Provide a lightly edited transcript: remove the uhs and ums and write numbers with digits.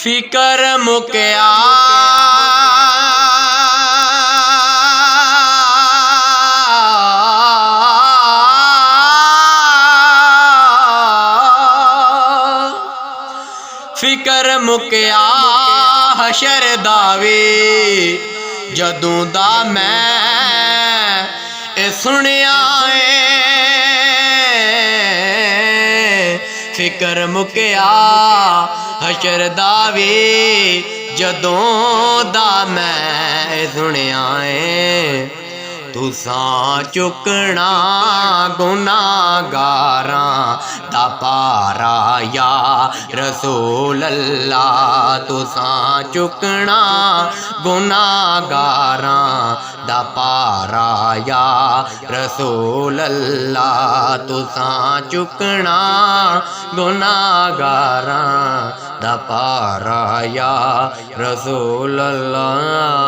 फिकर मुक्या फिकर मुक्या हशर दावे जदों दा मैं सुनिया फिकर मुक्या हशर दावे जदों दा मैं सुनिया तुसां चुकना गुनाहगारां दा पारा या रसूल अल्लाह तुसां चुकना गुनाहगारां दा पारा या रसूल अल्लाह तुसां चुकना गुनाहगारां दा पारा या रसूल अल्लाह।